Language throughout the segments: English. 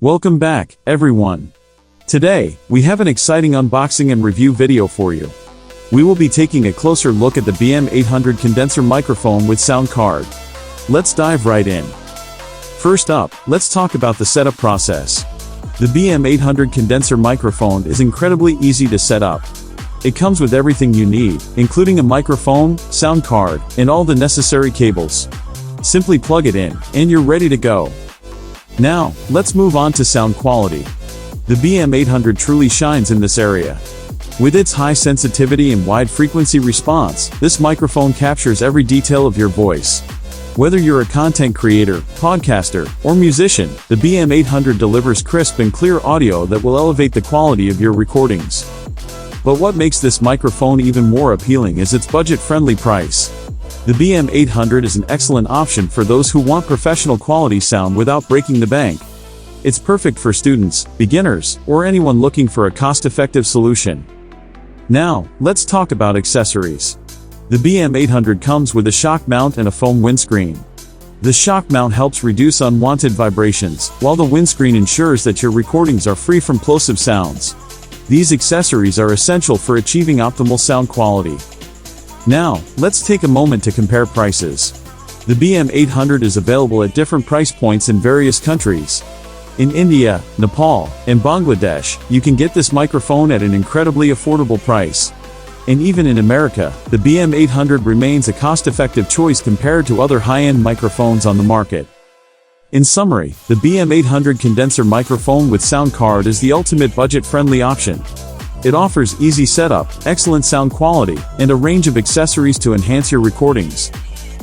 Welcome back, everyone. Today, we have an exciting unboxing and review video for you. We will be taking a closer look at the BM800 Condenser Microphone with sound card. Let's dive right in. First up, let's talk about the setup process. The BM800 Condenser Microphone is incredibly easy to set up. It comes with everything you need, including a microphone, sound card, and all the necessary cables. Simply plug it in, and you're ready to go. Now, let's move on to sound quality. The BM800 truly shines in this area. With its high sensitivity and wide frequency response, this microphone captures every detail of your voice. Whether you're a content creator, podcaster, or musician, the BM800 delivers crisp and clear audio that will elevate the quality of your recordings. But what makes this microphone even more appealing is its budget-friendly price. The BM800 is an excellent option for those who want professional quality sound without breaking the bank. It's perfect for students, beginners, or anyone looking for a cost-effective solution. Now, let's talk about accessories. The BM800 comes with a shock mount and a foam windscreen. The shock mount helps reduce unwanted vibrations, while the windscreen ensures that your recordings are free from plosive sounds. These accessories are essential for achieving optimal sound quality. Now, let's take a moment to compare prices. The BM800 is available at different price points in various countries. In India, Nepal, and Bangladesh, you can get this microphone at an incredibly affordable price. And even in America, the BM800 remains a cost-effective choice compared to other high-end microphones on the market. In summary, the BM800 Condenser Microphone with sound card is the ultimate budget-friendly option. It offers easy setup, excellent sound quality, and a range of accessories to enhance your recordings.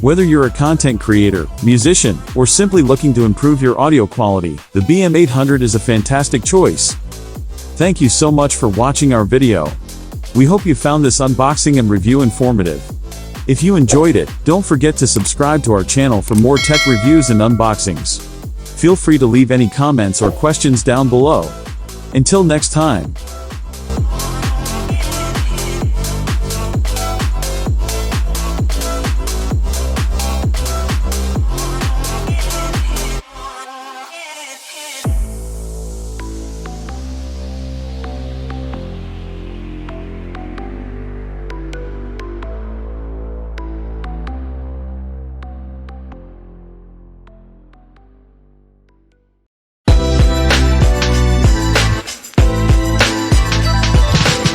Whether you're a content creator, musician, or simply looking to improve your audio quality, the BM800 is a fantastic choice. Thank you so much for watching our video. We hope you found this unboxing and review informative. If you enjoyed it, don't forget to subscribe to our channel for more tech reviews and unboxings. Feel free to leave any comments or questions down below. Until next time.